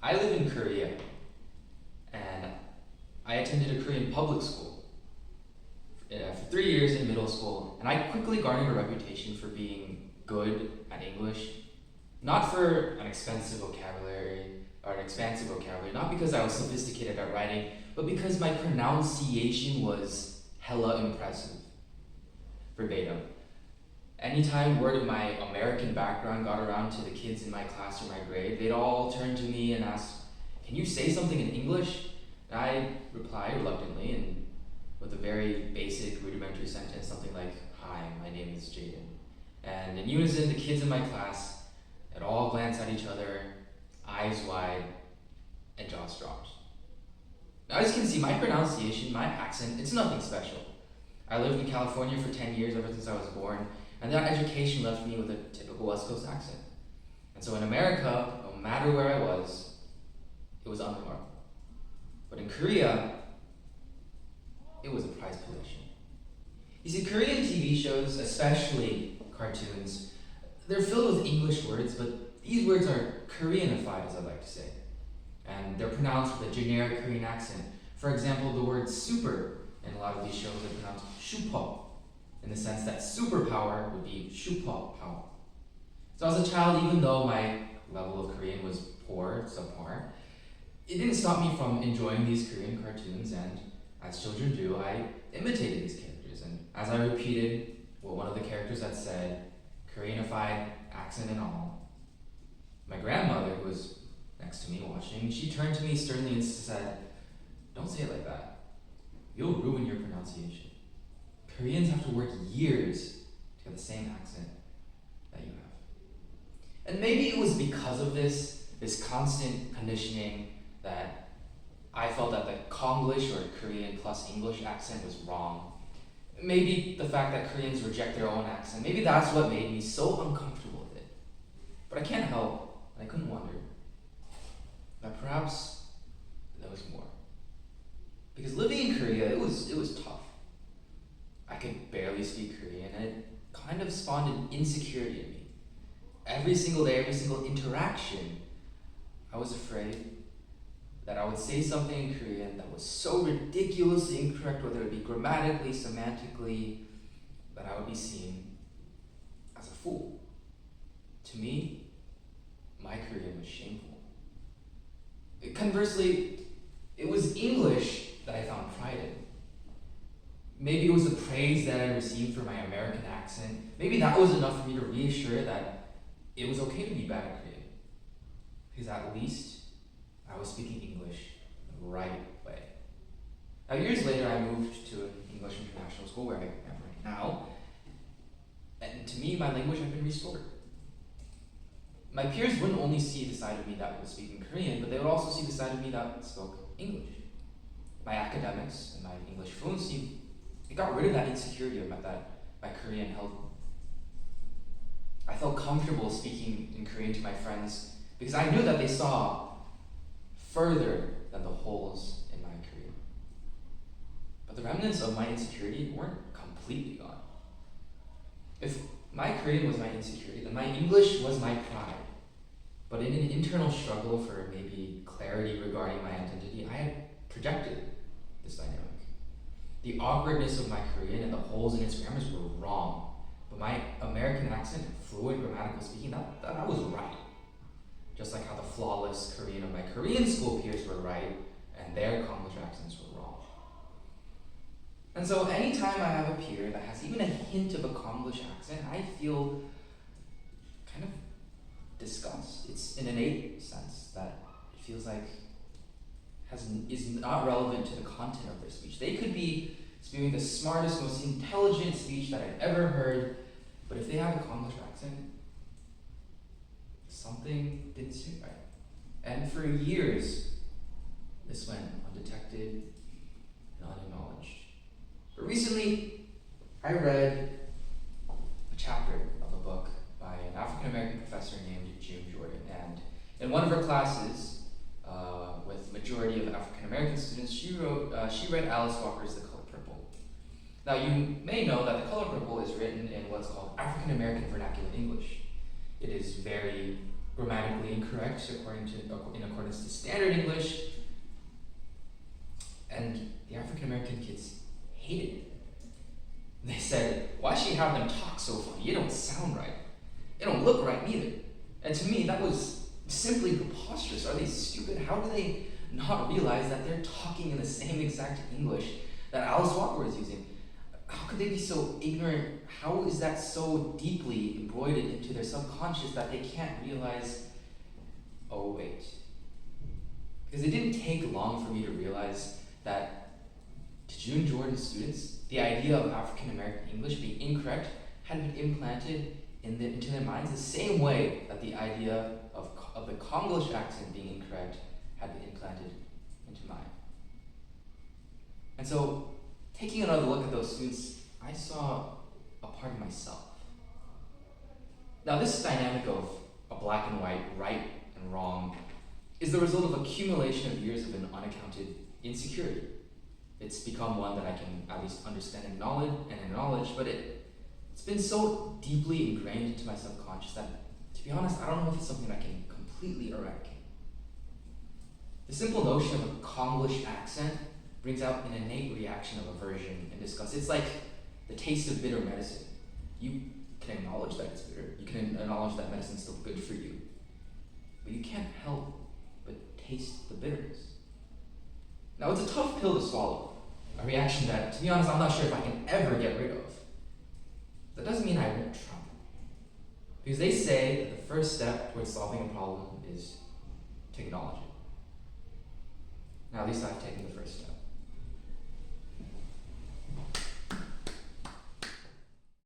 I live in Korea, and I attended a Korean public school for 3 years in middle school, and I quickly garnered a reputation for being good at English, not for an expensive vocabulary or an expansive vocabulary, not because I was sophisticated at writing, but because my pronunciation was hella impressive. Verbatim. Anytime word of my American background got around to the kids in my class or my grade, they'd all turn to me and ask, "Can you say something in English?" And I replied reluctantly and with a very basic, rudimentary sentence, something like, "Hi, my name is Jayden." And in unison, the kids in my class had all glanced at each other, eyes wide, and jaws dropped. Now, as you can see, my pronunciation, my accent, it's nothing special. I lived in California for 10 years ever since I was born, and that education left me with a typical West Coast accent. And so in America, no matter where I was, it was unremarkable. But in Korea, it was a prized possession. You see, Korean TV shows, especially cartoons, they're filled with English words, but these words are Koreanified, as I like to say. And they're pronounced with a generic Korean accent. For example, the word super in a lot of these shows are pronounced super, in the sense that superpower would be superpower. So as a child, even though my level of Korean was poor, subpar, it didn't stop me from enjoying these Korean cartoons, and as children do, I imitated these characters. And as I repeated what one of the characters had said, Koreanified accent and all, my grandmother, who was next to me watching, she turned to me sternly and said, "Don't say it like that. You'll ruin your pronunciation. Koreans have to work years to get the same accent that you have." And maybe it was because of this constant conditioning that I felt that the Konglish or Korean plus English accent was wrong. Maybe the fact that Koreans reject their own accent, maybe that's what made me so uncomfortable with it. But I can't help, and I couldn't wonder that perhaps there was more. Because living in Korea, it was tough. I could barely speak Korean, and it kind of spawned an insecurity in me. Every single day, every single interaction, I was afraid that I would say something in Korean that was so ridiculously incorrect, whether it be grammatically, semantically, that I would be seen as a fool. To me, my Korean was shameful. Conversely, it was English that I found pride in. Maybe it was the praise that I received for my American accent. Maybe that was enough for me to reassure that it was okay to be bad at Korean. Because at least I was speaking English the right way. Now, years later, I moved to an English international school where I am right now. And to me, my language had been restored. My peers wouldn't only see the side of me that was speaking Korean, but they would also see the side of me that spoke English. My academics and my English fluency, it got rid of that insecurity about that my Korean held. I felt comfortable speaking in Korean to my friends because I knew that they saw further than the holes in my Korean. But the remnants of my insecurity weren't completely gone. If my Korean was my insecurity, then my English was my pride. But in an internal struggle for maybe clarity regarding my identity, I had projected this dynamic. The awkwardness of my Korean and the holes in its grammars were wrong, but my American accent and fluent grammatical speaking, that was right. Just like how the flawless Korean of my Korean school peers were right, and their Konglish accents were wrong. And so anytime I have a peer that has even a hint of a Konglish accent, I feel kind of disgust. It's an innate sense that it feels like is not relevant to the content of their speech. They could be spewing the smartest, most intelligent speech that I've ever heard, but if they have a Konglish accent, something didn't sit right. And for years, this went undetected and unacknowledged. But recently, I read a chapter of a book by an African-American professor named Jim Jordan. And in one of her classes, with majority of African-American students, she read Alice Walker's The Color Purple. Now, you may know that The Color Purple is written in what's called African-American vernacular English. It is very grammatically incorrect in accordance to standard English, and the African American kids hated it. They said, "Why should you have them talk so funny? You don't sound right. They don't look right neither." And to me, that was simply preposterous. Are they stupid? How do they not realize that they're talking in the same exact English that Alice Walker was using? How could they be so ignorant? How is that so deeply embroidered into their subconscious that they can't realize, oh wait. Because it didn't take long for me to realize that to June Jordan's students, the idea of African American English being incorrect had been implanted into their minds the same way that the idea of the Congolish accent being incorrect had been implanted into mine. And so, taking another look at those students, I saw a part of myself. Now, this dynamic of a black and white, right and wrong, is the result of accumulation of years of an unaccounted insecurity. It's become one that I can at least understand and acknowledge, but it's been so deeply ingrained into my subconscious that, to be honest, I don't know if it's something I can completely eradicate. The simple notion of a Congolish accent brings out an innate reaction of aversion and disgust. It's like the taste of bitter medicine. You can acknowledge that it's bitter. You can acknowledge that medicine's still good for you. But you can't help but taste the bitterness. Now, it's a tough pill to swallow. A reaction that, to be honest, I'm not sure if I can ever get rid of. That doesn't mean I won't try. Because they say that the first step towards solving a problem is to acknowledge it. Now, at least I've taken the first step.